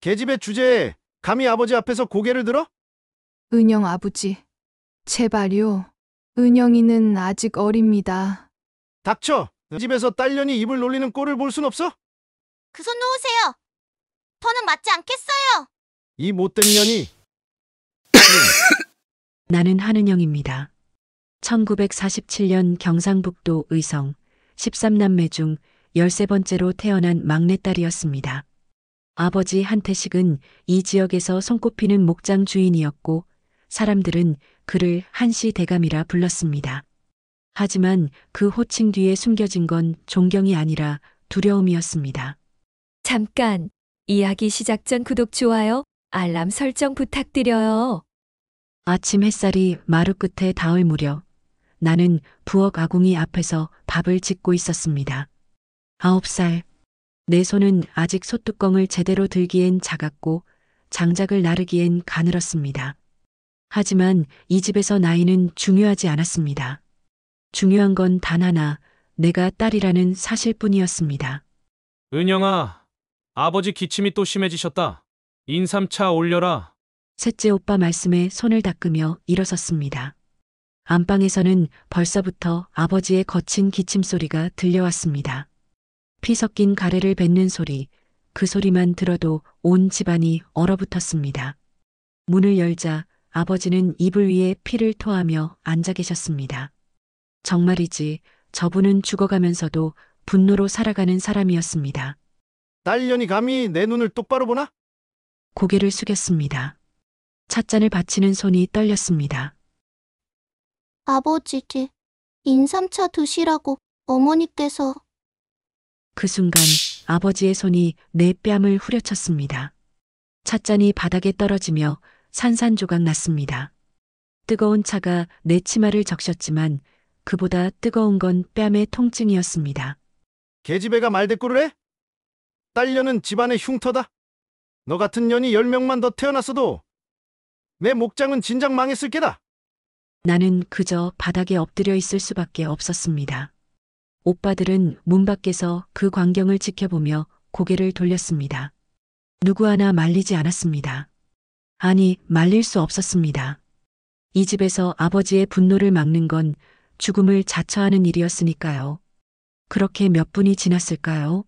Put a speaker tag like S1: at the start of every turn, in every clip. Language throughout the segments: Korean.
S1: 계집애 주제에 감히 아버지 앞에서 고개를 들어?
S2: 은영 아버지, 제발요. 은영이는 아직 어립니다.
S1: 닥쳐! 그 집에서 딸년이 입을 놀리는 꼴을 볼 순 없어?
S3: 그 손 놓으세요. 더는 맞지 않겠어요.
S1: 이 못된 년이.
S4: 나는 한은영입니다. 1947년 경상북도 의성 13남매 중 13번째로 태어난 막내딸이었습니다. 아버지 한태식은 이 지역에서 손꼽히는 목장 주인이었고 사람들은 그를 한시 대감이라 불렀습니다. 하지만 그 호칭 뒤에 숨겨진 건 존경이 아니라 두려움이었습니다.
S5: 잠깐, 이야기 시작 전 구독, 좋아요, 알람 설정 부탁드려요.
S4: 아침 햇살이 마루 끝에 닿을 무렵 나는 부엌 아궁이 앞에서 밥을 짓고 있었습니다. 9살. 내 손은 아직 솥뚜껑을 제대로 들기엔 작았고 장작을 나르기엔 가늘었습니다. 하지만 이 집에서 나이는 중요하지 않았습니다. 중요한 건 단 하나, 내가 딸이라는 사실뿐이었습니다.
S6: 은영아, 아버지 기침이 또 심해지셨다. 인삼차 올려라.
S4: 셋째 오빠 말씀에 손을 닦으며 일어섰습니다. 안방에서는 벌써부터 아버지의 거친 기침 소리가 들려왔습니다. 피 섞인 가래를 뱉는 소리, 그 소리만 들어도 온 집안이 얼어붙었습니다. 문을 열자 아버지는 이불 위에 피를 토하며 앉아 계셨습니다. 정말이지 저분은 죽어가면서도 분노로 살아가는 사람이었습니다.
S1: 딸년이 감히 내 눈을 똑바로 보나?
S4: 고개를 숙였습니다. 찻잔을 받치는 손이 떨렸습니다.
S3: 아버지, 인삼차 드시라고 어머니께서.
S4: 그 순간 아버지의 손이 내 뺨을 후려쳤습니다. 찻잔이 바닥에 떨어지며 산산조각 났습니다. 뜨거운 차가 내 치마를 적셨지만 그보다 뜨거운 건 뺨의 통증이었습니다.
S1: 계집애가 말대꾸를 해? 딸년은 집안의 흉터다. 너 같은 년이 10명만 더 태어났어도 내 목장은 진작 망했을 게다.
S4: 나는 그저 바닥에 엎드려 있을 수밖에 없었습니다. 오빠들은 문 밖에서 그 광경을 지켜보며 고개를 돌렸습니다. 누구 하나 말리지 않았습니다. 아니, 말릴 수 없었습니다. 이 집에서 아버지의 분노를 막는 건 죽음을 자처하는 일이었으니까요. 그렇게 몇 분이 지났을까요?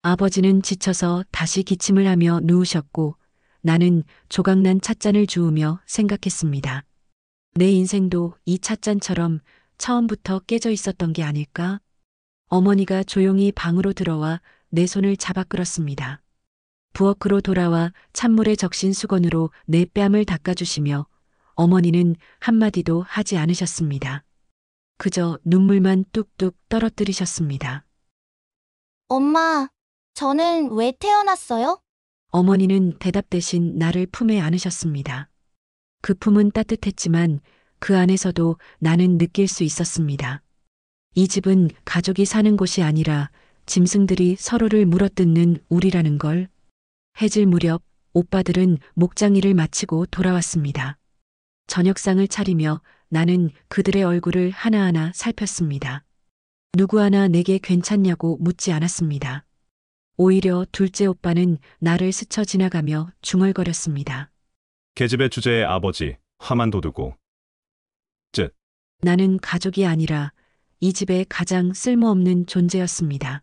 S4: 아버지는 지쳐서 다시 기침을 하며 누우셨고 나는 조각난 찻잔을 주우며 생각했습니다. 내 인생도 이 찻잔처럼 처음부터 깨져 있었던 게 아닐까? 어머니가 조용히 방으로 들어와 내 손을 잡아 끌었습니다. 부엌으로 돌아와 찬물에 적신 수건으로 내 뺨을 닦아주시며 어머니는 한마디도 하지 않으셨습니다. 그저 눈물만 뚝뚝 떨어뜨리셨습니다.
S3: 엄마, 저는 왜 태어났어요?
S4: 어머니는 대답 대신 나를 품에 안으셨습니다. 그 품은 따뜻했지만 그 안에서도 나는 느낄 수 있었습니다. 이 집은 가족이 사는 곳이 아니라 짐승들이 서로를 물어뜯는 우리라는 걸. 해질 무렵 오빠들은 목장 일을 마치고 돌아왔습니다. 저녁상을 차리며 나는 그들의 얼굴을 하나하나 살폈습니다. 누구 하나 내게 괜찮냐고 묻지 않았습니다. 오히려 둘째 오빠는 나를 스쳐 지나가며 중얼거렸습니다.
S7: 계집애 주제의 아버지, 화만 돋우고.
S4: 나는 가족이 아니라 이 집의 가장 쓸모없는 존재였습니다.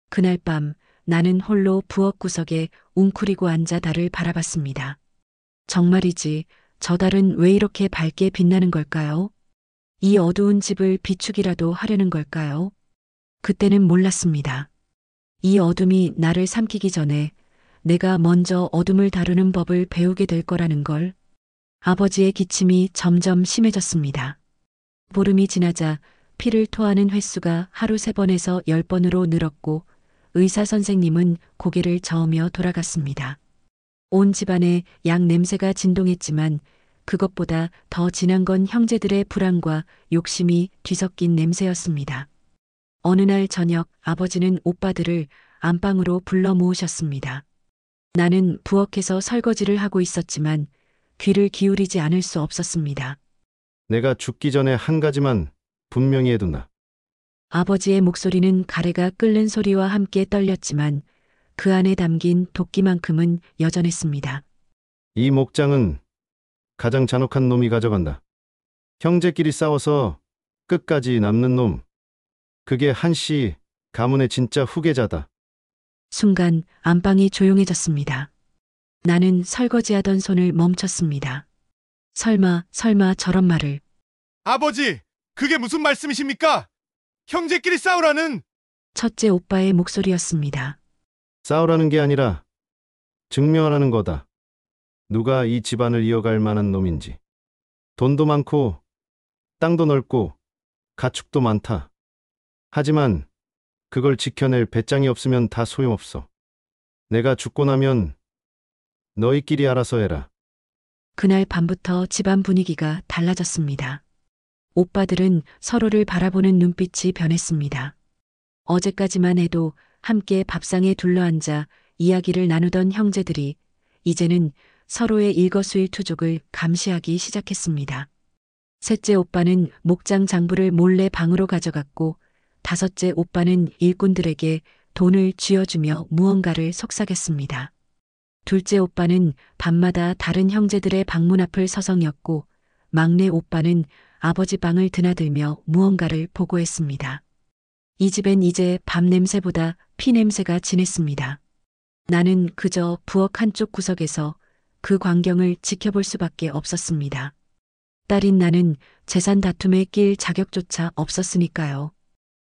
S4: 그날 밤 나는 홀로 부엌 구석에 웅크리고 앉아 달을 바라봤습니다. 정말이지 저 달은 왜 이렇게 밝게 빛나는 걸까요? 이 어두운 집을 비추기라도 하려는 걸까요? 그때는 몰랐습니다. 이 어둠이 나를 삼키기 전에 내가 먼저 어둠을 다루는 법을 배우게 될 거라는 걸. 아버지의 기침이 점점 심해졌습니다. 보름이 지나자 피를 토하는 횟수가 하루 3번에서 10번으로 늘었고 의사 선생님은 고개를 저으며 돌아갔습니다. 온 집안에 약 냄새가 진동했지만 그것보다 더 진한 건 형제들의 불안과 욕심이 뒤섞인 냄새였습니다. 어느 날 저녁 아버지는 오빠들을 안방으로 불러 모으셨습니다. 나는 부엌에서 설거지를 하고 있었지만 귀를 기울이지 않을 수 없었습니다.
S1: 내가 죽기 전에 한 가지만 분명히 해둔다.
S4: 아버지의 목소리는 가래가 끓는 소리와 함께 떨렸지만 그 안에 담긴 도끼만큼은 여전했습니다.
S1: 이 목장은 가장 잔혹한 놈이 가져간다. 형제끼리 싸워서 끝까지 남는 놈. 그게 한씨 가문의 진짜 후계자다.
S4: 순간 안방이 조용해졌습니다. 나는 설거지하던 손을 멈췄습니다. 설마 저런 말을.
S8: 아버지, 그게 무슨 말씀이십니까? 형제끼리 싸우라는.
S4: 첫째 오빠의 목소리였습니다.
S1: 싸우라는 게 아니라 증명하라는 거다. 누가 이 집안을 이어갈 만한 놈인지. 돈도 많고 땅도 넓고 가축도 많다. 하지만 그걸 지켜낼 배짱이 없으면 다 소용없어. 내가 죽고 나면 너희끼리 알아서 해라.
S4: 그날 밤부터 집안 분위기가 달라졌습니다. 오빠들은 서로를 바라보는 눈빛이 변했습니다. 어제까지만 해도 함께 밥상에 둘러앉아 이야기를 나누던 형제들이 이제는 서로의 일거수일투족을 감시하기 시작했습니다. 셋째 오빠는 목장 장부를 몰래 방으로 가져갔고 다섯째 오빠는 일꾼들에게 돈을 쥐어주며 무언가를 속삭였습니다. 둘째 오빠는 밤마다 다른 형제들의 방문 앞을 서성였고 막내 오빠는 아버지 방을 드나들며 무언가를 보고했습니다. 이 집엔 이제 밥 냄새보다 피 냄새가 진했습니다. 나는 그저 부엌 한쪽 구석에서 그 광경을 지켜볼 수밖에 없었습니다. 딸인 나는 재산 다툼에 낄 자격조차 없었으니까요.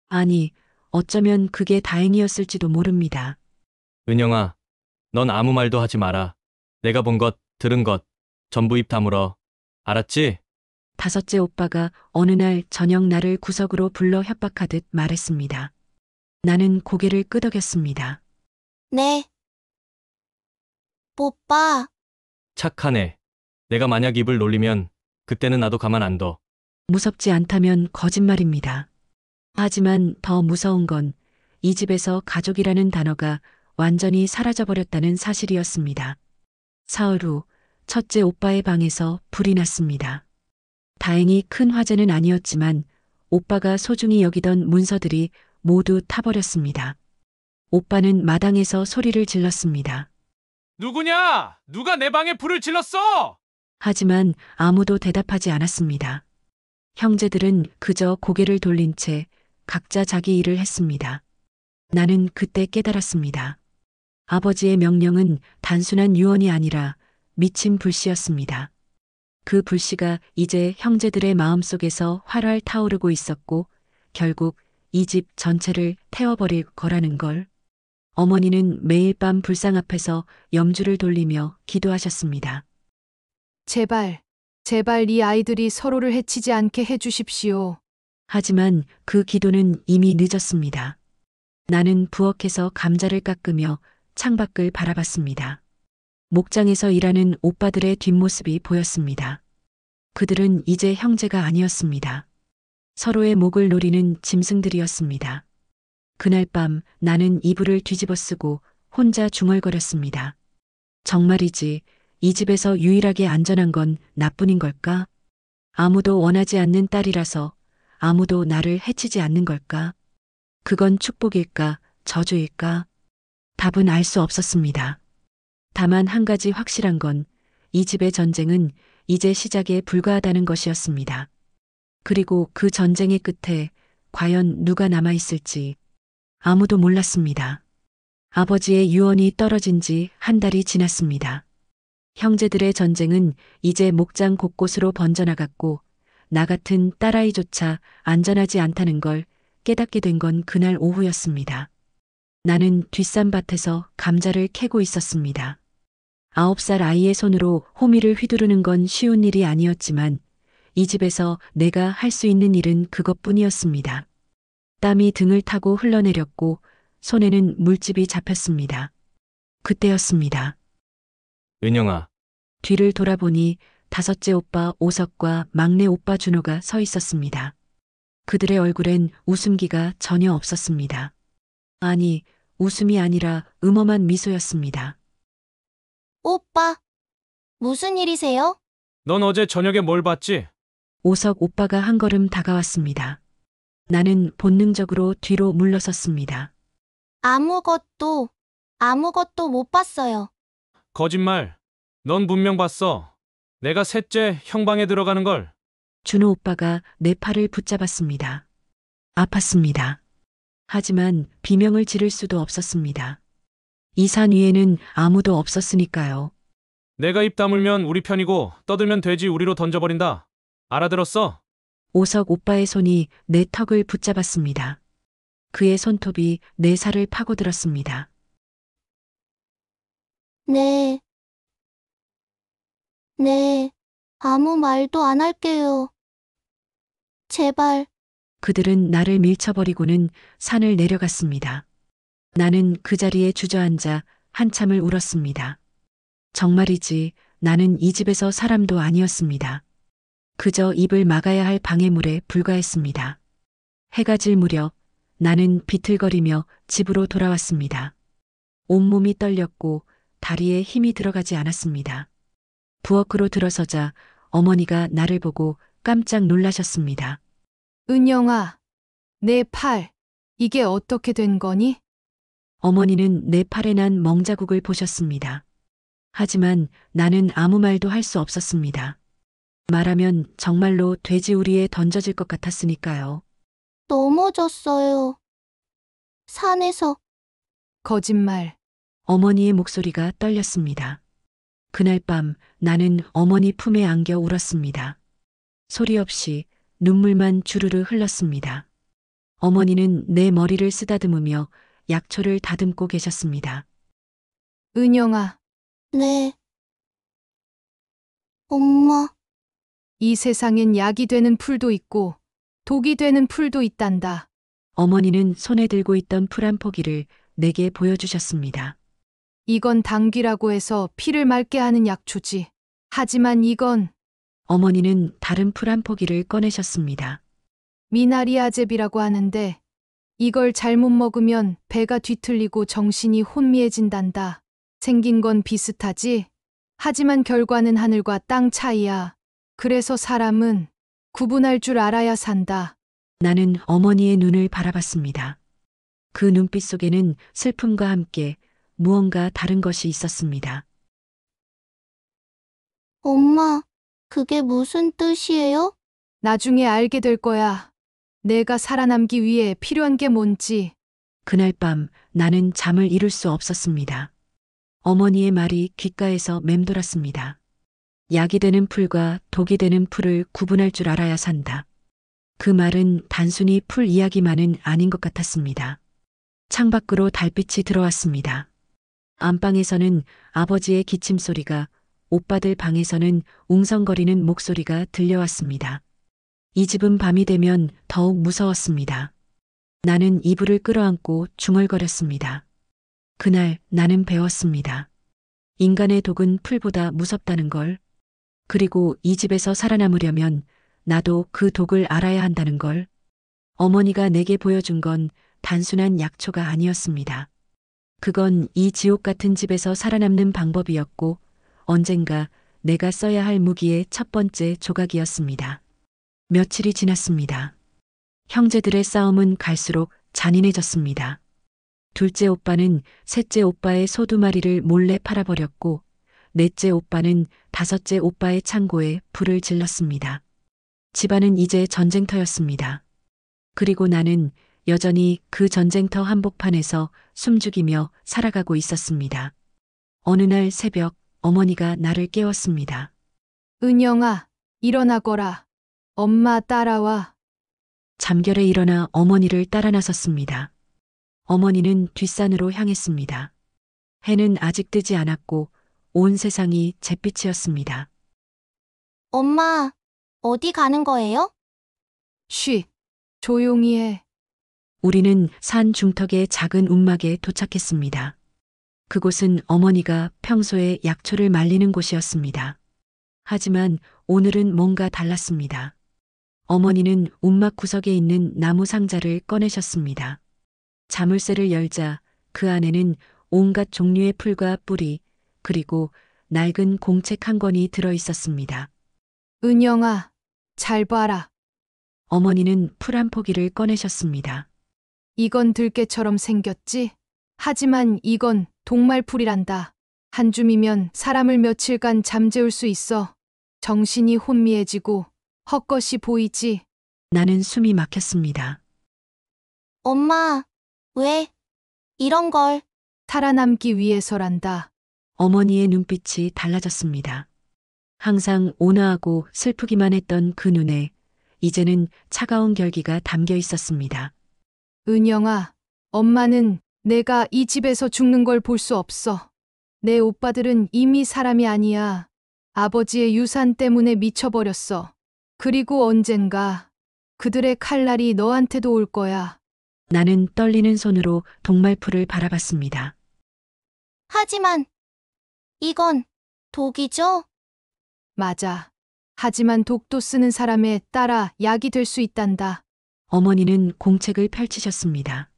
S4: 아니, 어쩌면 그게 다행이었을지도 모릅니다.
S9: 은영아, 넌 아무 말도 하지 마라. 내가 본 것, 들은 것 전부 입 다물어. 알았지?
S4: 다섯째 오빠가 어느 날 저녁 나를 구석으로 불러 협박하듯 말했습니다. 나는 고개를 끄덕였습니다.
S3: 네. 오빠,
S9: 착하네. 내가 만약 입을 놀리면 그때는 나도 가만 안 둬.
S4: 무섭지 않다면 거짓말입니다. 하지만 더 무서운 건 이 집에서 가족이라는 단어가 완전히 사라져버렸다는 사실이었습니다. 사흘 후 첫째 오빠의 방에서 불이 났습니다. 다행히 큰 화재는 아니었지만 오빠가 소중히 여기던 문서들이 모두 타버렸습니다. 오빠는 마당에서 소리를 질렀습니다.
S6: 누구냐? 누가 내 방에 불을 질렀어?
S4: 하지만 아무도 대답하지 않았습니다. 형제들은 그저 고개를 돌린 채 각자 자기 일을 했습니다. 나는 그때 깨달았습니다. 아버지의 명령은 단순한 유언이 아니라 미친 불씨였습니다. 그 불씨가 이제 형제들의 마음속에서 활활 타오르고 있었고 결국 이 집 전체를 태워버릴 거라는 걸. 어머니는 매일 밤 불상 앞에서 염주를 돌리며 기도하셨습니다.
S2: 제발, 제발 이 아이들이 서로를 해치지 않게 해주십시오.
S4: 하지만 그 기도는 이미 늦었습니다. 나는 부엌에서 감자를 깎으며 창밖을 바라봤습니다. 목장에서 일하는 오빠들의 뒷모습이 보였습니다. 그들은 이제 형제가 아니었습니다. 서로의 목을 노리는 짐승들이었습니다. 그날 밤 나는 이불을 뒤집어 쓰고 혼자 중얼거렸습니다. 정말이지 이 집에서 유일하게 안전한 건 나뿐인 걸까? 아무도 원하지 않는 딸이라서 아무도 나를 해치지 않는 걸까? 그건 축복일까, 저주일까? 답은 알 수 없었습니다. 다만 한 가지 확실한 건 이 집의 전쟁은 이제 시작에 불과하다는 것이었습니다. 그리고 그 전쟁의 끝에 과연 누가 남아있을지 아무도 몰랐습니다. 아버지의 유언이 떨어진 지 한 달이 지났습니다. 형제들의 전쟁은 이제 목장 곳곳으로 번져나갔고 나 같은 딸아이조차 안전하지 않다는 걸 깨닫게 된 건 그날 오후였습니다. 나는 뒷산밭에서 감자를 캐고 있었습니다. 9살 아이의 손으로 호미를 휘두르는 건 쉬운 일이 아니었지만 이 집에서 내가 할 수 있는 일은 그것뿐이었습니다. 땀이 등을 타고 흘러내렸고 손에는 물집이 잡혔습니다. 그때였습니다.
S9: 은영아,
S4: 뒤를 돌아보니 다섯째 오빠 오석과 막내 오빠 준호가 서 있었습니다. 그들의 얼굴엔 웃음기가 전혀 없었습니다. 아니, 웃음이 아니라 음험한 미소였습니다.
S3: 오빠, 무슨 일이세요?
S6: 넌 어제 저녁에 뭘 봤지?
S4: 오석 오빠가 한 걸음 다가왔습니다. 나는 본능적으로 뒤로 물러섰습니다.
S3: 아무것도 아무것도 못 봤어요.
S6: 거짓말. 넌 분명 봤어. 내가 셋째 형 방에 들어가는 걸.
S4: 준호 오빠가 내 팔을 붙잡았습니다. 아팠습니다. 하지만 비명을 지를 수도 없었습니다. 이 산 위에는 아무도 없었으니까요.
S6: 내가 입 다물면 우리 편이고 떠들면 돼지 우리로 던져버린다. 알아들었어?
S4: 오석 오빠의 손이 내 턱을 붙잡았습니다. 그의 손톱이 내 살을 파고들었습니다.
S3: 네. 네. 아무 말도 안 할게요. 제발.
S4: 그들은 나를 밀쳐버리고는 산을 내려갔습니다. 나는 그 자리에 주저앉아 한참을 울었습니다. 정말이지 나는 이 집에서 사람도 아니었습니다. 그저 입을 막아야 할 방해물에 불과했습니다. 해가 질 무렵 나는 비틀거리며 집으로 돌아왔습니다. 온몸이 떨렸고 다리에 힘이 들어가지 않았습니다. 부엌으로 들어서자 어머니가 나를 보고 깜짝 놀라셨습니다.
S2: 은영아, 내 팔, 이게 어떻게 된 거니?
S4: 어머니는 내 팔에 난 멍자국을 보셨습니다. 하지만 나는 아무 말도 할 수 없었습니다. 말하면 정말로 돼지우리에 던져질 것 같았으니까요.
S3: 넘어졌어요. 산에서.
S2: 거짓말.
S4: 어머니의 목소리가 떨렸습니다. 그날 밤 나는 어머니 품에 안겨 울었습니다. 소리 없이 눈물만 주르르 흘렀습니다. 어머니는 내 머리를 쓰다듬으며 약초를 다듬고 계셨습니다.
S2: 은영아,
S3: 네. 엄마.
S2: 이 세상엔 약이 되는 풀도 있고 독이 되는 풀도 있단다.
S4: 어머니는 손에 들고 있던 풀 한 포기를 내게 보여주셨습니다.
S2: 이건 당귀라고 해서 피를 맑게 하는 약초지. 하지만 이건
S4: 어머니는 다른 풀 한 포기를 꺼내셨습니다.
S2: 미나리아제비라고 하는데 이걸 잘못 먹으면 배가 뒤틀리고 정신이 혼미해진단다. 생긴 건 비슷하지? 하지만 결과는 하늘과 땅 차이야. 그래서 사람은 구분할 줄 알아야 산다.
S4: 나는 어머니의 눈을 바라봤습니다. 그 눈빛 속에는 슬픔과 함께 무언가 다른 것이 있었습니다.
S3: 엄마, 그게 무슨 뜻이에요?
S2: 나중에 알게 될 거야. 내가 살아남기 위해 필요한 게 뭔지.
S4: 그날 밤 나는 잠을 이룰 수 없었습니다. 어머니의 말이 귓가에서 맴돌았습니다. 약이 되는 풀과 독이 되는 풀을 구분할 줄 알아야 산다. 그 말은 단순히 풀 이야기만은 아닌 것 같았습니다. 창밖으로 달빛이 들어왔습니다. 안방에서는 아버지의 기침 소리가, 오빠들 방에서는 웅성거리는 목소리가 들려왔습니다. 이 집은 밤이 되면 더욱 무서웠습니다. 나는 이불을 끌어안고 중얼거렸습니다. 그날 나는 배웠습니다. 인간의 독은 풀보다 무섭다는 걸. 그리고 이 집에서 살아남으려면 나도 그 독을 알아야 한다는 걸. 어머니가 내게 보여준 건 단순한 약초가 아니었습니다. 그건 이 지옥 같은 집에서 살아남는 방법이었고 언젠가 내가 써야 할 무기의 첫 번째 조각이었습니다. 며칠이 지났습니다. 형제들의 싸움은 갈수록 잔인해졌습니다. 둘째 오빠는 셋째 오빠의 소 2마리를 몰래 팔아버렸고 넷째 오빠는 다섯째 오빠의 창고에 불을 질렀습니다. 집안은 이제 전쟁터였습니다. 그리고 나는 여전히 그 전쟁터 한복판에서 숨죽이며 살아가고 있었습니다. 어느 날 새벽 어머니가 나를 깨웠습니다.
S2: 은영아, 일어나거라. 엄마 따라와.
S4: 잠결에 일어나 어머니를 따라 나섰습니다. 어머니는 뒷산으로 향했습니다. 해는 아직 뜨지 않았고 온 세상이 잿빛이었습니다.
S3: 엄마, 어디 가는 거예요?
S2: 쉬. 조용히 해.
S4: 우리는 산 중턱의 작은 움막에 도착했습니다. 그곳은 어머니가 평소에 약초를 말리는 곳이었습니다. 하지만 오늘은 뭔가 달랐습니다. 어머니는 움막 구석에 있는 나무 상자를 꺼내셨습니다. 자물쇠를 열자 그 안에는 온갖 종류의 풀과 뿌리, 그리고 낡은 공책 한 권이 들어 있었습니다.
S2: 은영아, 잘 봐라.
S4: 어머니는 풀 한 포기를 꺼내셨습니다.
S2: 이건 들깨처럼 생겼지? 하지만 이건 동말풀이란다. 한 줌이면 사람을 며칠간 잠재울 수 있어. 정신이 혼미해지고 헛것이 보이지.
S4: 나는 숨이 막혔습니다.
S3: 엄마, 왜 이런 걸?
S2: 살아남기 위해서란다.
S4: 어머니의 눈빛이 달라졌습니다. 항상 온화하고 슬프기만 했던 그 눈에 이제는 차가운 결기가 담겨 있었습니다.
S2: 은영아, 엄마는 내가 이 집에서 죽는 걸 볼 수 없어. 내 오빠들은 이미 사람이 아니야. 아버지의 유산 때문에 미쳐버렸어. 그리고 언젠가 그들의 칼날이 너한테도 올 거야.
S4: 나는 떨리는 손으로 동말풀을 바라봤습니다.
S3: 하지만 이건 독이죠?
S2: 맞아. 하지만 독도 쓰는 사람에 따라 약이 될 수 있단다.
S4: 어머니는 공책을 펼치셨습니다.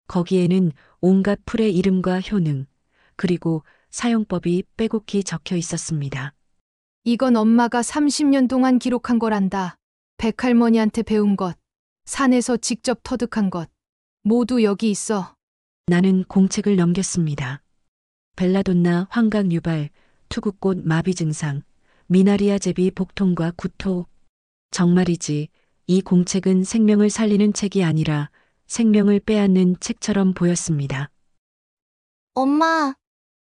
S4: 거기에는 온갖 풀의 이름과 효능, 그리고 사용법이 빼곡히 적혀 있었습니다.
S2: 이건 엄마가 30년 동안 기록한 거란다. 백할머니한테 배운 것, 산에서 직접 터득한 것, 모두 여기 있어.
S4: 나는 공책을 넘겼습니다. 벨라돈나 환각 유발, 투구꽃 마비 증상, 미나리아 제비 복통과 구토. 정말이지, 이 공책은 생명을 살리는 책이 아니라 생명을 빼앗는 책처럼 보였습니다.
S3: 엄마,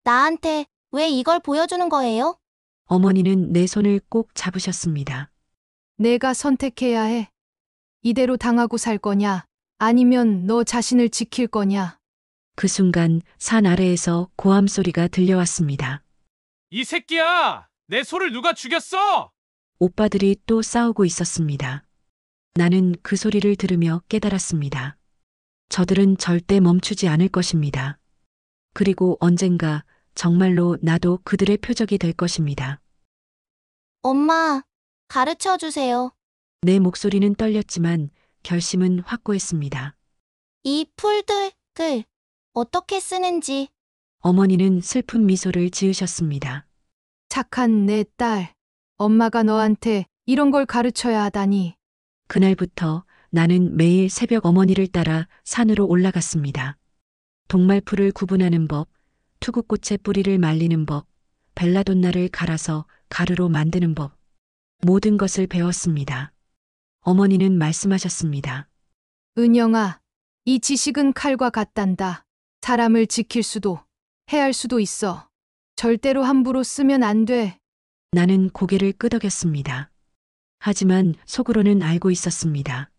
S3: 나한테 왜 이걸 보여주는 거예요?
S4: 어머니는 내 손을 꼭 잡으셨습니다.
S2: 내가 선택해야 해. 이대로 당하고 살 거냐, 아니면 너 자신을 지킬 거냐.
S4: 그 순간 산 아래에서 고함 소리가 들려왔습니다.
S6: 이 새끼야! 내 소를 누가 죽였어?
S4: 오빠들이 또 싸우고 있었습니다. 나는 그 소리를 들으며 깨달았습니다. 저들은 절대 멈추지 않을 것입니다. 그리고 언젠가 정말로 나도 그들의 표적이 될 것입니다.
S3: 엄마, 가르쳐 주세요.
S4: 내 목소리는 떨렸지만 결심은 확고했습니다.
S3: 이 풀들을 어떻게 쓰는지.
S4: 어머니는 슬픈 미소를 지으셨습니다.
S2: 착한 내 딸. 엄마가 너한테 이런 걸 가르쳐야 하다니.
S4: 그날부터 나는 매일 새벽 어머니를 따라 산으로 올라갔습니다. 동말풀을 구분하는 법, 투구꽃의 뿌리를 말리는 법, 벨라돈나를 갈아서 가루로 만드는 법. 모든 것을 배웠습니다. 어머니는 말씀하셨습니다.
S2: 은영아, 이 지식은 칼과 같단다. 사람을 지킬 수도, 해할 수도 있어. 절대로 함부로 쓰면 안 돼.
S4: 나는 고개를 끄덕였습니다. 하지만 속으로는 알고 있었습니다.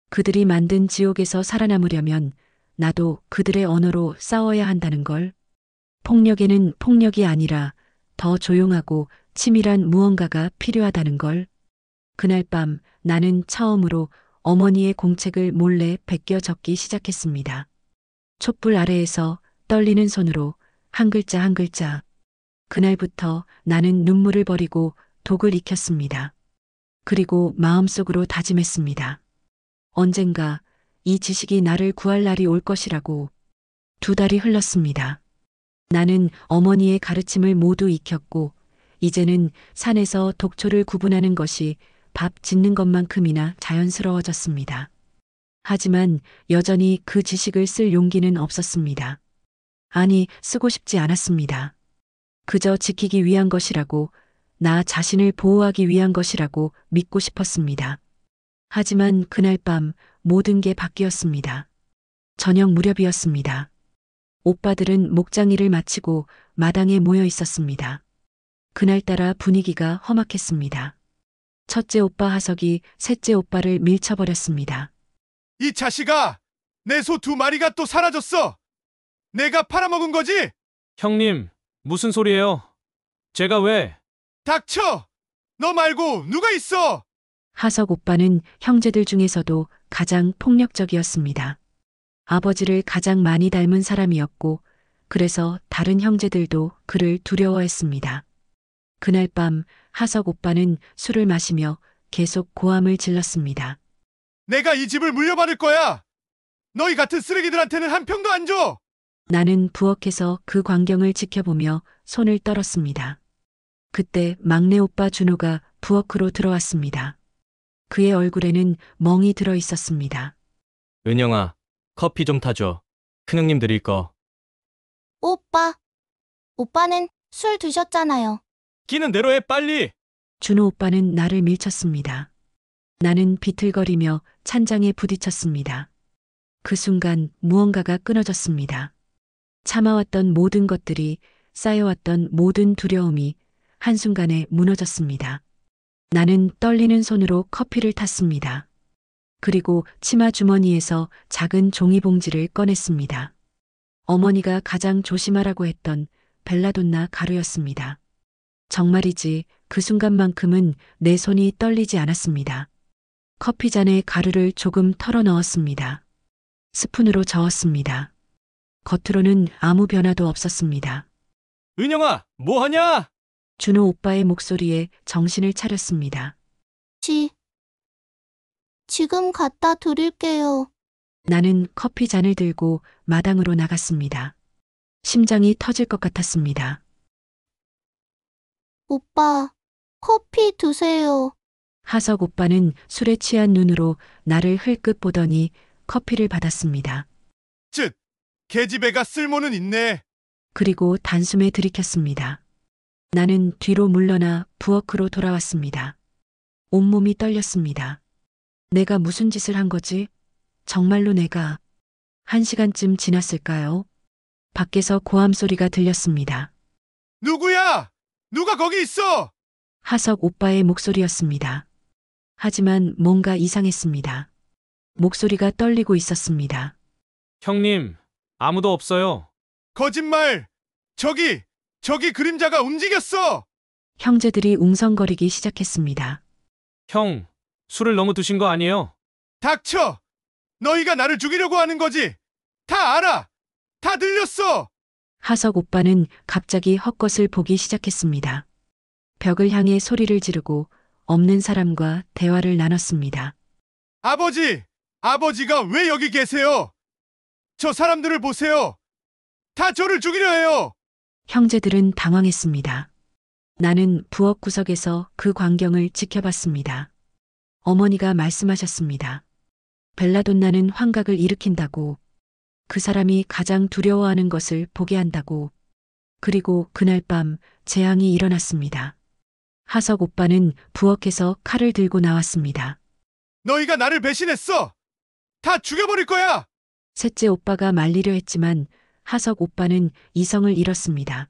S4: 그들이 만든 지옥에서 살아남으려면 나도 그들의 언어로 싸워야 한다는 걸. 폭력에는 폭력이 아니라 더 조용하고 치밀한 무언가가 필요하다는 걸. 그날 밤 나는 처음으로 어머니의 공책을 몰래 베껴 적기 시작했습니다. 촛불 아래에서 떨리는 손으로 한 글자 한 글자. 그날부터 나는 눈물을 버리고 독을 익혔습니다. 그리고 마음속으로 다짐했습니다. 언젠가 이 지식이 나를 구할 날이 올 것이라고. 2달이 흘렀습니다. 나는 어머니의 가르침을 모두 익혔고 이제는 산에서 독초를 구분하는 것이 밥 짓는 것만큼이나 자연스러워졌습니다. 하지만 여전히 그 지식을 쓸 용기는 없었습니다. 아니, 쓰고 싶지 않았습니다. 그저 지키기 위한 것이라고, 나 자신을 보호하기 위한 것이라고 믿고 싶었습니다. 하지만 그날 밤 모든 게 바뀌었습니다. 저녁 무렵이었습니다. 오빠들은 목장일을 마치고 마당에 모여 있었습니다. 그날따라 분위기가 험악했습니다. 첫째 오빠 하석이 셋째 오빠를 밀쳐버렸습니다.
S8: 이 자식아! 내 소 2마리가 또 사라졌어! 내가 팔아먹은 거지?
S6: 형님, 무슨 소리예요? 제가 왜?
S8: 닥쳐! 너 말고 누가 있어!
S4: 하석 오빠는 형제들 중에서도 가장 폭력적이었습니다. 아버지를 가장 많이 닮은 사람이었고, 그래서 다른 형제들도 그를 두려워했습니다. 그날 밤 하석 오빠는 술을 마시며 계속 고함을 질렀습니다.
S8: 내가 이 집을 물려받을 거야! 너희 같은 쓰레기들한테는 한 평도 안 줘!
S4: 나는 부엌에서 그 광경을 지켜보며 손을 떨었습니다. 그때 막내 오빠 준호가 부엌으로 들어왔습니다. 그의 얼굴에는 멍이 들어 있었습니다.
S9: 은영아, 커피 좀 타줘. 큰형님 드릴 거.
S3: 오빠는 술 드셨잖아요.
S9: 끼는 대로 해, 빨리!
S4: 준호 오빠는 나를 밀쳤습니다. 나는 비틀거리며 찬장에 부딪혔습니다. 그 순간 무언가가 끊어졌습니다. 참아왔던 모든 것들이, 쌓여왔던 모든 두려움이 한순간에 무너졌습니다. 나는 떨리는 손으로 커피를 탔습니다. 그리고 치마 주머니에서 작은 종이봉지를 꺼냈습니다. 어머니가 가장 조심하라고 했던 벨라돈나 가루였습니다. 정말이지 그 순간만큼은 내 손이 떨리지 않았습니다. 커피잔에 가루를 조금 털어 넣었습니다. 스푼으로 저었습니다. 겉으로는 아무 변화도 없었습니다.
S9: 은영아, 뭐 하냐?
S4: 준호 오빠의 목소리에 정신을 차렸습니다.
S3: 지금 갖다 드릴게요.
S4: 나는 커피 잔을 들고 마당으로 나갔습니다. 심장이 터질 것 같았습니다.
S3: 오빠, 커피 드세요.
S4: 하석 오빠는 술에 취한 눈으로 나를 흘끗 보더니 커피를 받았습니다.
S8: 쯧! 계집애가 쓸모는 있네.
S4: 그리고 단숨에 들이켰습니다. 나는 뒤로 물러나 부엌으로 돌아왔습니다. 온몸이 떨렸습니다. 내가 무슨 짓을 한 거지? 정말로 내가. 1시간쯤 지났을까요? 밖에서 고함 소리가 들렸습니다.
S8: 누구야? 누가 거기 있어?
S4: 하석 오빠의 목소리였습니다. 하지만 뭔가 이상했습니다. 목소리가 떨리고 있었습니다.
S6: 형님, 아무도 없어요.
S8: 거짓말! 저기 그림자가 움직였어!
S4: 형제들이 웅성거리기 시작했습니다.
S6: 형, 술을 너무 드신 거 아니에요?
S8: 닥쳐! 너희가 나를 죽이려고 하는 거지! 다 알아! 다 들렸어!
S4: 하석 오빠는 갑자기 헛것을 보기 시작했습니다. 벽을 향해 소리를 지르고 없는 사람과 대화를 나눴습니다.
S8: 아버지가 왜 여기 계세요? 저 사람들을 보세요! 다 저를 죽이려 해요!
S4: 형제들은 당황했습니다. 나는 부엌 구석에서 그 광경을 지켜봤습니다. 어머니가 말씀하셨습니다. 벨라돈나는 환각을 일으킨다고, 그 사람이 가장 두려워하는 것을 보게 한다고. 그리고 그날 밤 재앙이 일어났습니다. 하석 오빠는 부엌에서 칼을 들고 나왔습니다.
S8: 너희가 나를 배신했어! 다 죽여버릴 거야!
S4: 셋째 오빠가 말리려 했지만 하석 오빠는 이성을 잃었습니다.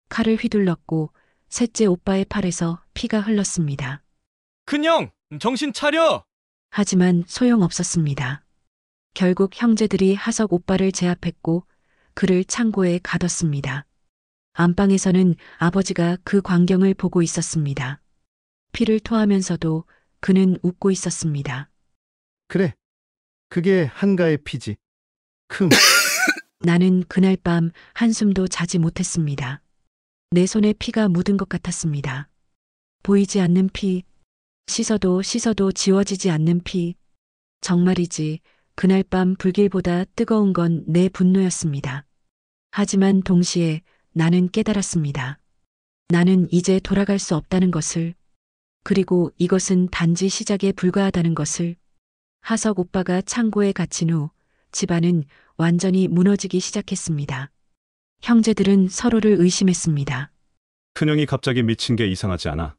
S4: 칼을 휘둘렀고 셋째 오빠의 팔에서 피가 흘렀습니다.
S9: 큰형, 정신 차려!
S4: 하지만 소용없었습니다. 결국 형제들이 하석 오빠를 제압했고 그를 창고에 가뒀습니다. 안방에서는 아버지가 그 광경을 보고 있었습니다. 피를 토하면서도 그는 웃고 있었습니다.
S1: 그래, 그게 한가의 피지.
S4: 나는 그날 밤 한숨도 자지 못했습니다. 내 손에 피가 묻은 것 같았습니다. 보이지 않는 피, 씻어도 지워지지 않는 피. 정말이지 그날 밤 불길보다 뜨거운 건 내 분노였습니다. 하지만 동시에 나는 깨달았습니다. 나는 이제 돌아갈 수 없다는 것을, 그리고 이것은 단지 시작에 불과하다는 것을. 하석 오빠가 창고에 갇힌 후 집안은 완전히 무너지기 시작했습니다. 형제들은 서로를 의심했습니다.
S7: 큰형이 갑자기 미친 게 이상하지 않아?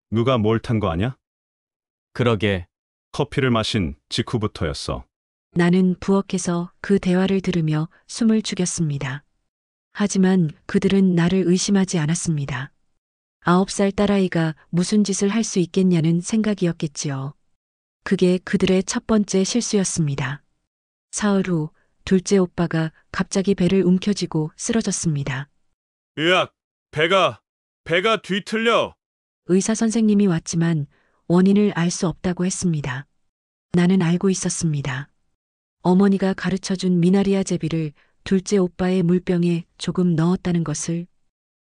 S7: 누가 뭘 탄 거 아냐?
S9: 그러게,
S7: 커피를 마신 직후부터였어.
S4: 나는 부엌에서 그 대화를 들으며 숨을 죽였습니다. 하지만 그들은 나를 의심하지 않았습니다. 9살 딸아이가 무슨 짓을 할 수 있겠냐는 생각이었겠지요. 그게 그들의 첫 번째 실수였습니다. 사흘 후 둘째 오빠가 갑자기 배를 움켜쥐고 쓰러졌습니다.
S8: 으악! 배가 뒤틀려!
S4: 의사 선생님이 왔지만 원인을 알 수 없다고 했습니다. 나는 알고 있었습니다. 어머니가 가르쳐준 미나리아 제비를 둘째 오빠의 물병에 조금 넣었다는 것을.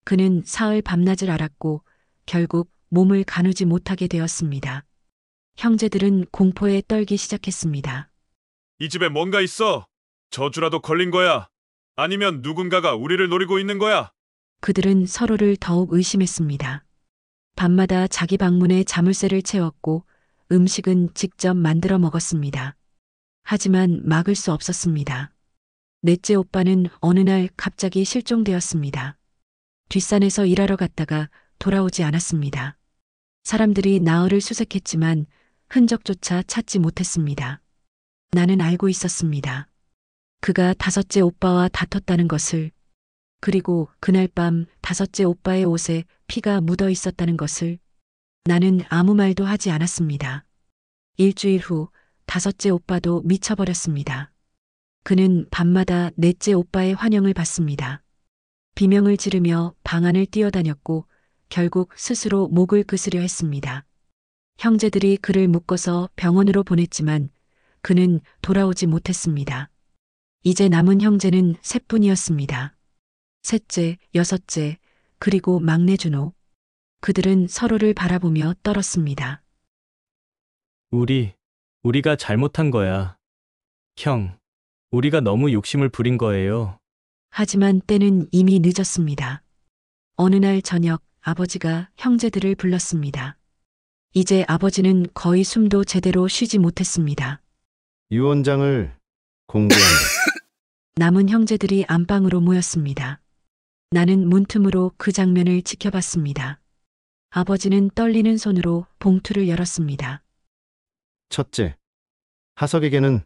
S4: 그는 사흘 밤낮을 앓았고 결국 몸을 가누지 못하게 되었습니다. 형제들은 공포에 떨기 시작했습니다.
S8: 이 집에 뭔가 있어! 저주라도 걸린 거야! 아니면 누군가가 우리를 노리고 있는 거야!
S4: 그들은 서로를 더욱 의심했습니다. 밤마다 자기 방문에 자물쇠를 채웠고 음식은 직접 만들어 먹었습니다. 하지만 막을 수 없었습니다. 넷째 오빠는 어느 날 갑자기 실종되었습니다. 뒷산에서 일하러 갔다가 돌아오지 않았습니다. 사람들이 나흘을 수색했지만 흔적조차 찾지 못했습니다. 나는 알고 있었습니다. 그가 다섯째 오빠와 다퉜다는 것을, 그리고 그날 밤 다섯째 오빠의 옷에 피가 묻어 있었다는 것을. 나는 아무 말도 하지 않았습니다. 일주일 후 다섯째 오빠도 미쳐버렸습니다. 그는 밤마다 넷째 오빠의 환영을 받습니다. 비명을 지르며 방 안을 뛰어다녔고 결국 스스로 목을 그스려 했습니다. 형제들이 그를 묶어서 병원으로 보냈지만 그는 돌아오지 못했습니다. 이제 남은 형제는 셋뿐이었습니다. 셋째, 여섯째, 그리고 막내 준호. 그들은 서로를 바라보며 떨었습니다.
S9: 우리가 잘못한 거야. 형, 우리가 너무 욕심을 부린 거예요.
S4: 하지만 때는 이미 늦었습니다. 어느 날 저녁 아버지가 형제들을 불렀습니다. 이제 아버지는 거의 숨도 제대로 쉬지 못했습니다.
S1: 유언장을 공개한다.
S4: 남은 형제들이 안방으로 모였습니다. 나는 문틈으로 그 장면을 지켜봤습니다. 아버지는 떨리는 손으로 봉투를 열었습니다.
S1: 첫째, 하석에게는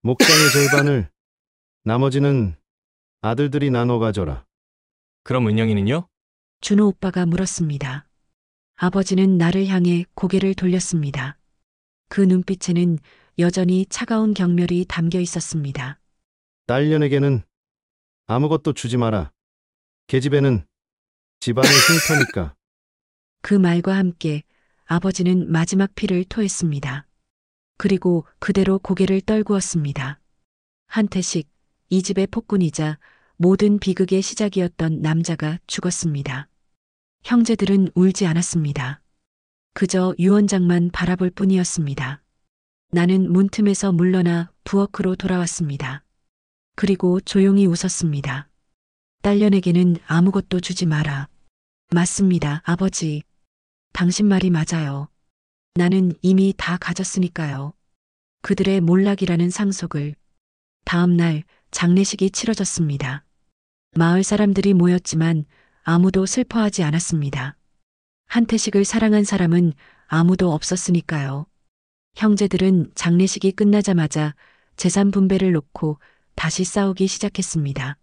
S1: 목장의 절반을, 나머지는 아들들이 나눠 가져라.
S9: 그럼 은영이는요?
S4: 준호 오빠가 물었습니다. 아버지는 나를 향해 고개를 돌렸습니다. 그 눈빛에는 여전히 차가운 경멸이 담겨 있었습니다.
S1: 딸년에게는 아무것도 주지 마라. 계집애는 집안의 흉터니까.
S4: 그 말과 함께 아버지는 마지막 피를 토했습니다. 그리고 그대로 고개를 떨구었습니다. 한태식, 이 집의 폭군이자 모든 비극의 시작이었던 남자가 죽었습니다. 형제들은 울지 않았습니다. 그저 유언장만 바라볼 뿐이었습니다. 나는 문틈에서 물러나 부엌으로 돌아왔습니다. 그리고 조용히 웃었습니다. 딸년에게는 아무것도 주지 마라. 맞습니다, 아버지. 당신 말이 맞아요. 나는 이미 다 가졌으니까요. 그들의 몰락이라는 상속을. 다음 날 장례식이 치러졌습니다. 마을 사람들이 모였지만 아무도 슬퍼하지 않았습니다. 한태식을 사랑한 사람은 아무도 없었으니까요. 형제들은 장례식이 끝나자마자 재산 분배를 놓고 다시 싸우기 시작했습니다.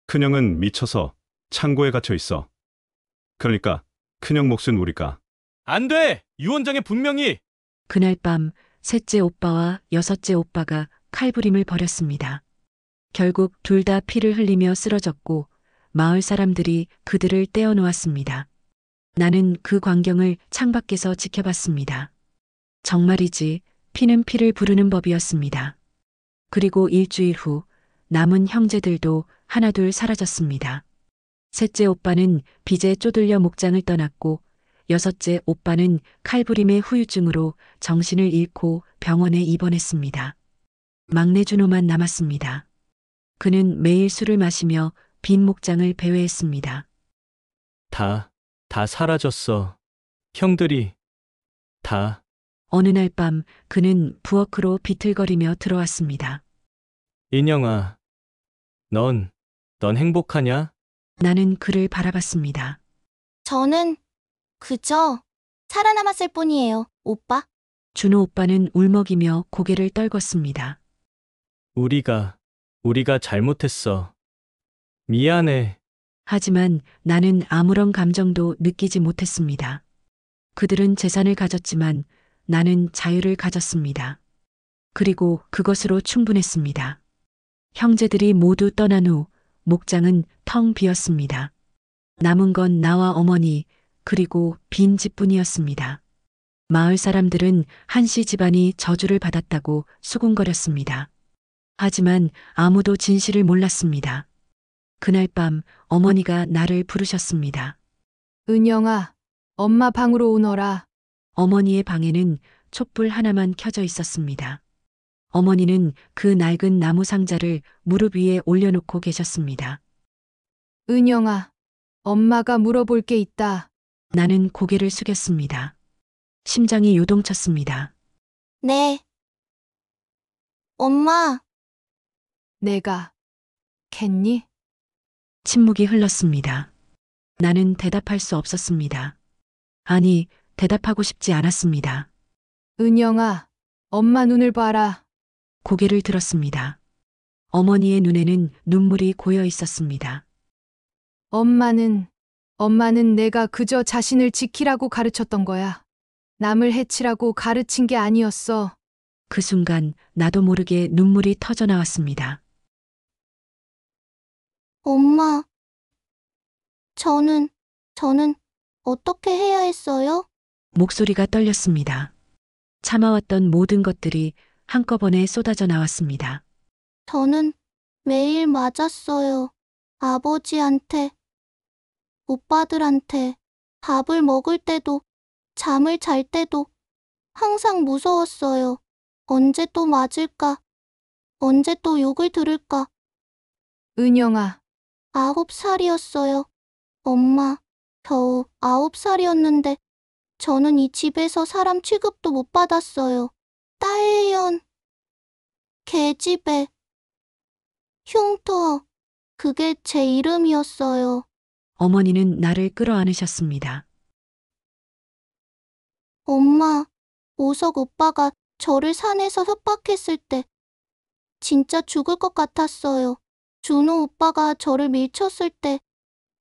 S7: 큰형은 미쳐서 창고에 갇혀 있어. 그러니까 큰형 몫은 우리가.
S9: 안 돼! 유언장에 분명히!
S4: 그날 밤 셋째 오빠와 여섯째 오빠가 칼부림을 벌였습니다. 결국 둘 다 피를 흘리며 쓰러졌고 마을 사람들이 그들을 떼어놓았습니다. 나는 그 광경을 창밖에서 지켜봤습니다. 정말이지 피는 피를 부르는 법이었습니다. 그리고 일주일 후 남은 형제들도 하나둘 사라졌습니다. 셋째 오빠는 빚에 쪼들려 목장을 떠났고 여섯째 오빠는 칼부림의 후유증으로 정신을 잃고 병원에 입원했습니다. 막내 준호만 남았습니다. 그는 매일 술을 마시며 빈 목장을 배회했습니다.
S9: 다 사라졌어. 형들이 다.
S4: 어느 날 밤 그는 부엌으로 비틀거리며 들어왔습니다.
S9: 인영아, 넌 행복하냐?
S4: 나는 그를 바라봤습니다.
S3: 저는 그저 살아남았을 뿐이에요, 오빠.
S4: 준호 오빠는 울먹이며 고개를 떨궜습니다.
S9: 우리가 잘못했어. 미안해.
S4: 하지만 나는 아무런 감정도 느끼지 못했습니다. 그들은 재산을 가졌지만 나는 자유를 가졌습니다. 그리고 그것으로 충분했습니다. 형제들이 모두 떠난 후 목장은 텅 비었습니다. 남은 건 나와 어머니 그리고 빈 집뿐이었습니다. 마을 사람들은 한씨 집안이 저주를 받았다고 수군거렸습니다. 하지만 아무도 진실을 몰랐습니다. 그날 밤 어머니가 나를 부르셨습니다.
S2: 은영아, 엄마 방으로 오너라.
S4: 어머니의 방에는 촛불 하나만 켜져 있었습니다. 어머니는 그 낡은 나무 상자를 무릎 위에 올려놓고 계셨습니다.
S2: 은영아, 엄마가 물어볼 게 있다.
S4: 나는 고개를 숙였습니다. 심장이 요동쳤습니다.
S3: 네. 엄마,
S2: 내가 시작했니?
S4: 침묵이 흘렀습니다. 나는 대답할 수 없었습니다. 아니, 대답하고 싶지 않았습니다.
S2: 은영아, 엄마 눈을 봐라.
S4: 고개를 들었습니다. 어머니의 눈에는 눈물이 고여 있었습니다.
S2: 엄마는 내가 그저 자신을 지키라고 가르쳤던 거야. 남을 해치라고 가르친 게 아니었어.
S4: 그 순간 나도 모르게 눈물이 터져 나왔습니다.
S3: 엄마, 저는 어떻게 해야 했어요?
S4: 목소리가 떨렸습니다. 참아왔던 모든 것들이 한꺼번에 쏟아져 나왔습니다.
S3: 저는 매일 맞았어요. 아버지한테, 오빠들한테, 밥을 먹을 때도, 잠을 잘 때도 항상 무서웠어요. 언제 또 맞을까? 언제 또 욕을 들을까?
S2: 은영아,
S3: 9살이었어요. 엄마, 겨우 9살이었는데 저는 이 집에서 사람 취급도 못 받았어요. 딸년, 계집애, 흉터, 그게 제 이름이었어요.
S4: 어머니는 나를 끌어안으셨습니다.
S3: 엄마, 오석 오빠가 저를 산에서 협박했을 때 진짜 죽을 것 같았어요. 준호 오빠가 저를 밀쳤을 때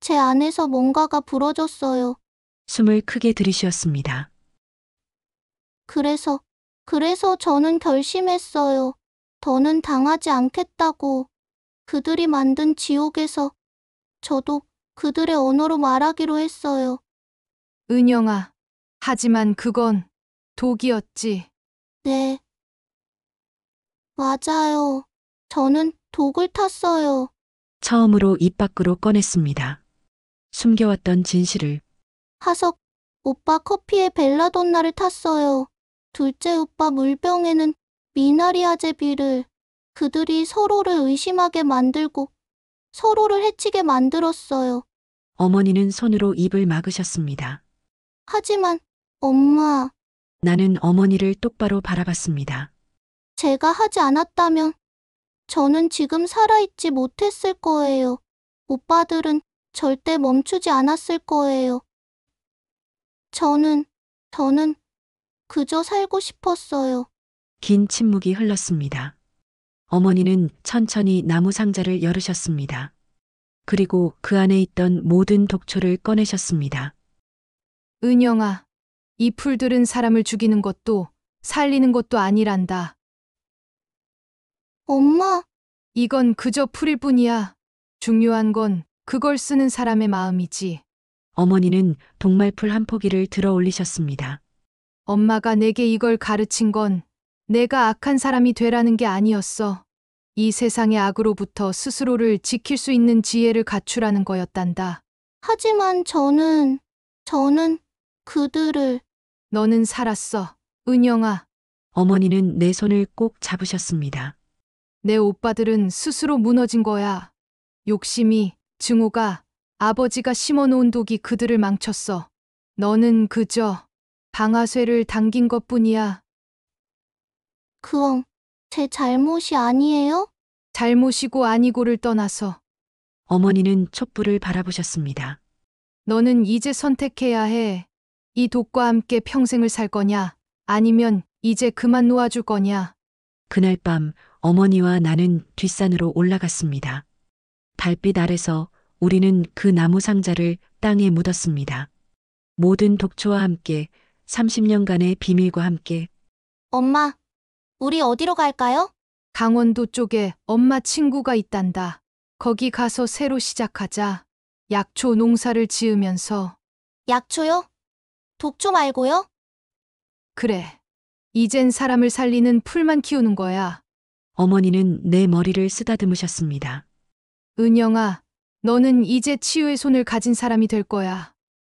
S3: 제 안에서 뭔가가 부러졌어요.
S4: 숨을 크게 들이쉬었습니다.
S3: 그래서 저는 결심했어요. 더는 당하지 않겠다고. 그들이 만든 지옥에서 저도 그들의 언어로 말하기로 했어요.
S2: 은영아. 하지만 그건 독이었지.
S3: 네. 맞아요. 저는 독을 탔어요.
S4: 처음으로 입 밖으로 꺼냈습니다. 숨겨왔던 진실을.
S3: 하석 오빠 커피에 벨라돈나를 탔어요. 둘째 오빠 물병에는 미나리아제비를. 그들이 서로를 의심하게 만들고 서로를 해치게 만들었어요.
S4: 어머니는 손으로 입을 막으셨습니다.
S3: 하지만 엄마,
S4: 나는 어머니를 똑바로 바라봤습니다.
S3: 제가 하지 않았다면 저는 지금 살아있지 못했을 거예요. 오빠들은 절대 멈추지 않았을 거예요. 저는 그저 살고 싶었어요.
S4: 긴 침묵이 흘렀습니다. 어머니는 천천히 나무 상자를 열으셨습니다. 그리고 그 안에 있던 모든 독초를 꺼내셨습니다.
S2: 은영아, 이 풀들은 사람을 죽이는 것도 살리는 것도 아니란다.
S3: 엄마,
S2: 이건 그저 풀일 뿐이야. 중요한 건 그걸 쓰는 사람의 마음이지.
S4: 어머니는 동말풀 한 포기를 들어 올리셨습니다.
S2: 엄마가 내게 이걸 가르친 건 내가 악한 사람이 되라는 게 아니었어. 이 세상의 악으로부터 스스로를 지킬 수 있는 지혜를 갖추라는 거였단다.
S3: 하지만 저는 그들을.
S2: 너는 살았어, 은영아.
S4: 어머니는 내 손을 꼭 잡으셨습니다.
S2: 내 오빠들은 스스로 무너진 거야. 욕심이, 증오가, 아버지가 심어놓은 독이 그들을 망쳤어. 너는 그저 방아쇠를 당긴 것뿐이야.
S3: 그럼 제 잘못이 아니에요?
S2: 잘못이고 아니고를 떠나서
S4: 어머니는 촛불을 바라보셨습니다.
S2: 너는 이제 선택해야 해. 이 독과 함께 평생을 살 거냐? 아니면 이제 그만 놓아줄 거냐?
S4: 그날 밤 어머니와 나는 뒷산으로 올라갔습니다. 달빛 아래서 우리는 그 나무 상자를 땅에 묻었습니다. 모든 독초와 함께 30년간의 비밀과 함께.
S3: 엄마, 우리 어디로 갈까요?
S2: 강원도 쪽에 엄마 친구가 있단다. 거기 가서 새로 시작하자. 약초 농사를 지으면서.
S3: 약초요? 독초 말고요?
S2: 그래. 이젠 사람을 살리는 풀만 키우는 거야.
S4: 어머니는 내 머리를 쓰다듬으셨습니다.
S2: 은영아, 너는 이제 치유의 손을 가진 사람이 될 거야.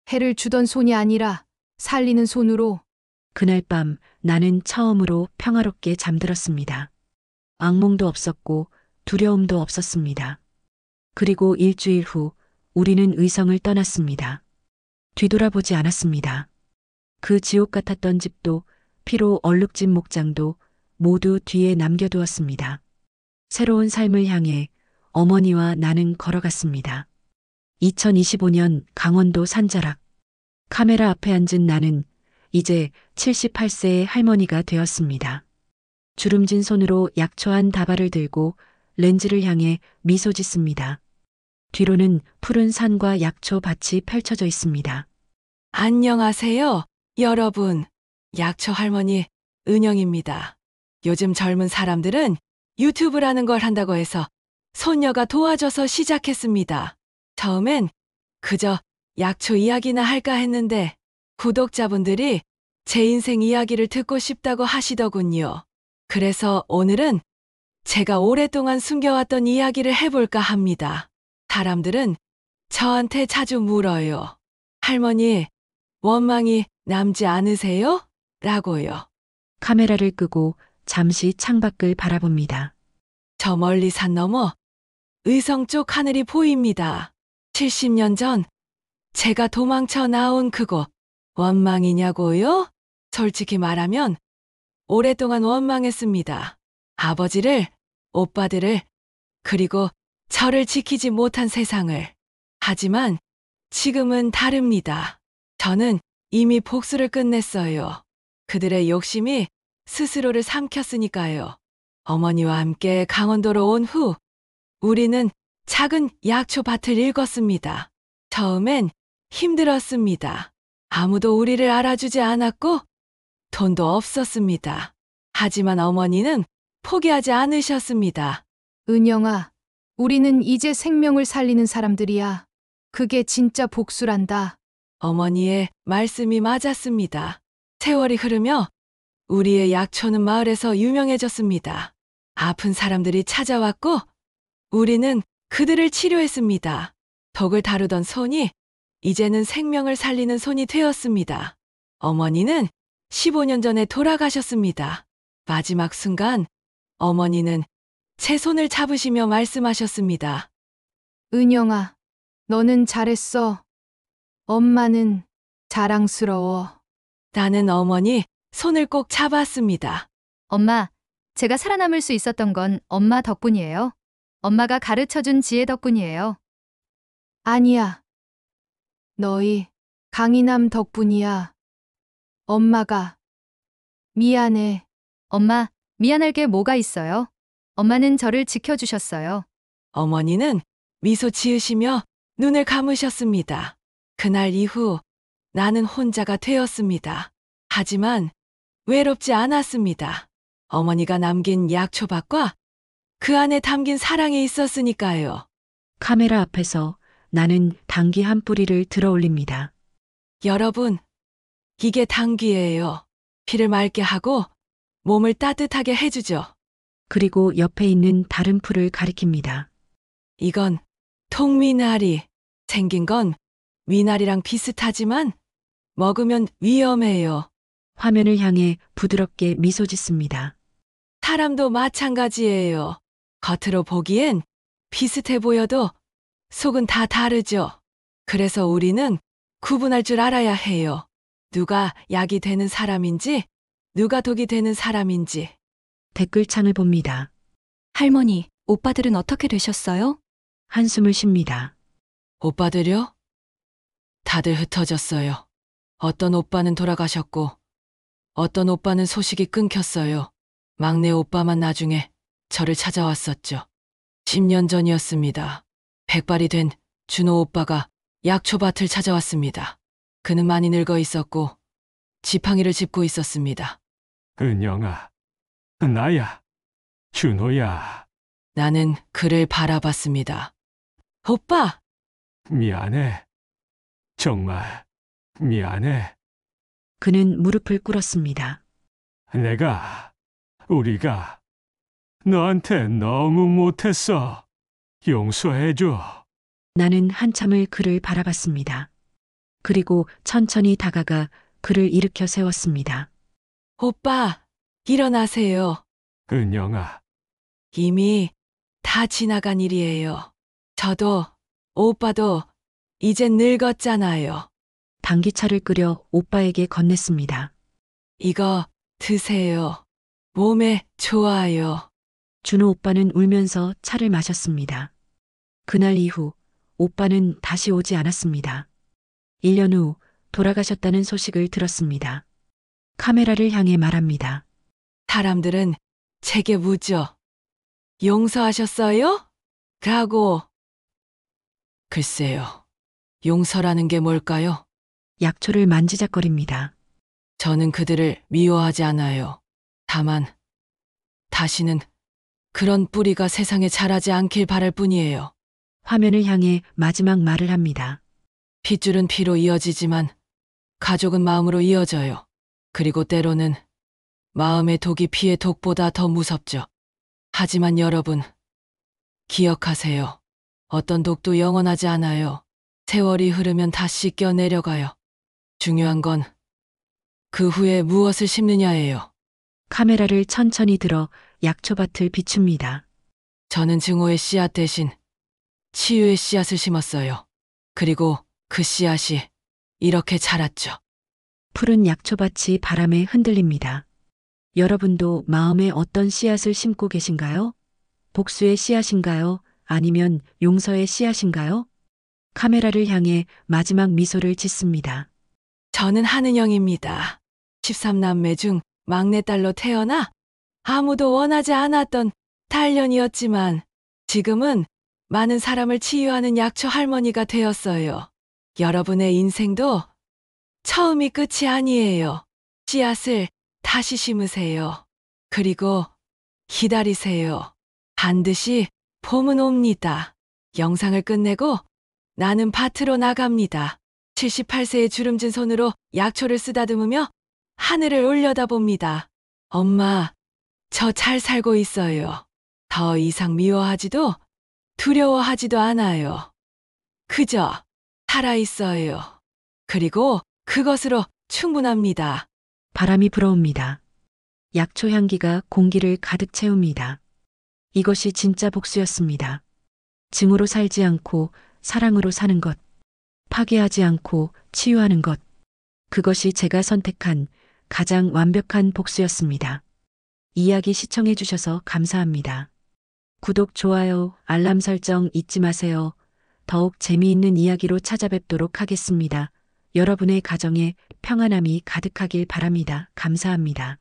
S2: 해를 주던 손이 아니라 살리는 손으로.
S4: 그날 밤 나는 처음으로 평화롭게 잠들었습니다. 악몽도 없었고 두려움도 없었습니다. 그리고 일주일 후 우리는 의성을 떠났습니다. 뒤돌아보지 않았습니다. 그 지옥 같았던 집도 피로 얼룩진 목장도 모두 뒤에 남겨두었습니다. 새로운 삶을 향해 어머니와 나는 걸어갔습니다. 2025년 강원도 산자락. 카메라 앞에 앉은 나는 이제 78세의 할머니가 되었습니다. 주름진 손으로 약초한 다발을 들고 렌즈를 향해 미소 짓습니다. 뒤로는 푸른 산과 약초 밭이 펼쳐져 있습니다.
S10: 안녕하세요, 여러분. 약초 할머니 은영입니다. 요즘 젊은 사람들은 유튜브라는 걸 한다고 해서 손녀가 도와줘서 시작했습니다. 처음엔 그저 약초 이야기나 할까 했는데 구독자분들이 제 인생 이야기를 듣고 싶다고 하시더군요. 그래서 오늘은 제가 오랫동안 숨겨왔던 이야기를 해볼까 합니다. 사람들은 저한테 자주 물어요. 할머니, 원망이 남지 않으세요? 라고요.
S4: 카메라를 끄고 잠시 창밖을 바라봅니다.
S10: 저 멀리 산 너머 의성 쪽 하늘이 보입니다. 70년 전 제가 도망쳐 나온 그곳 원망이냐고요? 솔직히 말하면 오랫동안 원망했습니다. 아버지를, 오빠들을, 그리고 저를 지키지 못한 세상을. 하지만 지금은 다릅니다. 저는 이미 복수를 끝냈어요. 그들의 욕심이 스스로를 삼켰으니까요. 어머니와 함께 강원도로 온 후 우리는 작은 약초밭을 읽었습니다. 처음엔 힘들었습니다. 아무도 우리를 알아주지 않았고 돈도 없었습니다. 하지만 어머니는 포기하지 않으셨습니다.
S2: 은영아, 우리는 이제 생명을 살리는 사람들이야. 그게 진짜 복수란다.
S10: 어머니의 말씀이 맞았습니다. 세월이 흐르며 우리의 약초는 마을에서 유명해졌습니다. 아픈 사람들이 찾아왔고 우리는 그들을 치료했습니다. 독을 다루던 손이 이제는 생명을 살리는 손이 되었습니다. 어머니는 15년 전에 돌아가셨습니다. 마지막 순간 어머니는 제 손을 잡으시며 말씀하셨습니다.
S2: 은영아, 너는 잘했어. 엄마는 자랑스러워.
S10: 나는 어머니 손을 꼭 잡았습니다.
S11: 엄마, 제가 살아남을 수 있었던 건 엄마 덕분이에요. 엄마가 가르쳐준 지혜 덕분이에요.
S2: 아니야. 너희 강인함 덕분이야. 엄마가 미안해.
S11: 엄마, 미안할 게 뭐가 있어요? 엄마는 저를 지켜주셨어요.
S10: 어머니는 미소 지으시며 눈을 감으셨습니다. 그날 이후 나는 혼자가 되었습니다. 하지만 외롭지 않았습니다. 어머니가 남긴 약초밭과 그 안에 담긴 사랑이 있었으니까요.
S4: 카메라 앞에서 나는 당귀 한 뿌리를 들어 올립니다.
S10: 여러분, 이게 당귀예요. 피를 맑게 하고 몸을 따뜻하게 해주죠.
S4: 그리고 옆에 있는 다른 풀을 가리킵니다.
S10: 이건 통미나리. 생긴 건 미나리랑 비슷하지만 먹으면 위험해요.
S4: 화면을 향해 부드럽게 미소 짓습니다.
S10: 사람도 마찬가지예요. 겉으로 보기엔 비슷해 보여도 속은 다 다르죠. 그래서 우리는 구분할 줄 알아야 해요. 누가 약이 되는 사람인지, 누가 독이 되는 사람인지.
S4: 댓글창을 봅니다.
S5: 할머니, 오빠들은 어떻게 되셨어요?
S4: 한숨을 쉽니다.
S10: 오빠들요? 다들 흩어졌어요. 어떤 오빠는 돌아가셨고, 어떤 오빠는 소식이 끊겼어요. 막내 오빠만 나중에 저를 찾아왔었죠. 10년 전이었습니다. 백발이 된 준호 오빠가 약초밭을 찾아왔습니다. 그는 많이 늙어 있었고 지팡이를 짚고 있었습니다.
S12: 은영아, 나야, 준호야.
S10: 나는 그를 바라봤습니다. 오빠!
S12: 미안해. 정말 미안해.
S4: 그는 무릎을 꿇었습니다.
S12: 우리가 너한테 너무 못했어. 용서해줘.
S4: 나는 한참을 그를 바라봤습니다. 그리고 천천히 다가가 그를 일으켜 세웠습니다.
S10: 오빠, 일어나세요.
S12: 은영아.
S10: 이미 다 지나간 일이에요. 저도, 오빠도 이젠 늙었잖아요.
S4: 당귀차를 끓여 오빠에게 건넸습니다.
S10: 이거 드세요. 몸에 좋아요.
S4: 준호 오빠는 울면서 차를 마셨습니다. 그날 이후 오빠는 다시 오지 않았습니다. 1년 후 돌아가셨다는 소식을 들었습니다. 카메라를 향해 말합니다.
S10: 사람들은 제게 묻죠. 용서하셨어요? 라고. 글쎄요. 용서라는 게 뭘까요?
S4: 약초를 만지작거립니다.
S10: 저는 그들을 미워하지 않아요. 다만 다시는 그런 뿌리가 세상에 자라지 않길 바랄 뿐이에요.
S4: 화면을 향해 마지막 말을 합니다.
S10: 핏줄은 피로 이어지지만 가족은 마음으로 이어져요. 그리고 때로는 마음의 독이 피의 독보다 더 무섭죠. 하지만 여러분, 기억하세요. 어떤 독도 영원하지 않아요. 세월이 흐르면 다 씻겨 내려가요. 중요한 건 그 후에 무엇을 심느냐예요.
S4: 카메라를 천천히 들어 약초밭을 비춥니다.
S10: 저는 증오의 씨앗 대신 치유의 씨앗을 심었어요. 그리고 그 씨앗이 이렇게 자랐죠.
S4: 푸른 약초밭이 바람에 흔들립니다. 여러분도 마음에 어떤 씨앗을 심고 계신가요? 복수의 씨앗인가요? 아니면 용서의 씨앗인가요? 카메라를 향해 마지막 미소를 짓습니다.
S10: 저는 한은영입니다. 13남매 중 막내딸로 태어나 아무도 원하지 않았던 단련이었지만 지금은 많은 사람을 치유하는 약초 할머니가 되었어요. 여러분의 인생도 처음이 끝이 아니에요. 씨앗을 다시 심으세요. 그리고 기다리세요. 반드시 봄은 옵니다. 영상을 끝내고 나는 밭으로 나갑니다. 78세의 주름진 손으로 약초를 쓰다듬으며 하늘을 올려다봅니다. 엄마, 저 잘 살고 있어요. 더 이상 미워하지도 두려워하지도 않아요. 그저 살아있어요. 그리고 그것으로 충분합니다.
S4: 바람이 불어옵니다. 약초 향기가 공기를 가득 채웁니다. 이것이 진짜 복수였습니다. 증오로 살지 않고 사랑으로 사는 것, 파괴하지 않고 치유하는 것, 그것이 제가 선택한 가장 완벽한 복수였습니다. 이야기 시청해 주셔서 감사합니다. 구독, 좋아요, 알람 설정 잊지 마세요. 더욱 재미있는 이야기로 찾아뵙도록 하겠습니다. 여러분의 가정에 평안함이 가득하길 바랍니다. 감사합니다.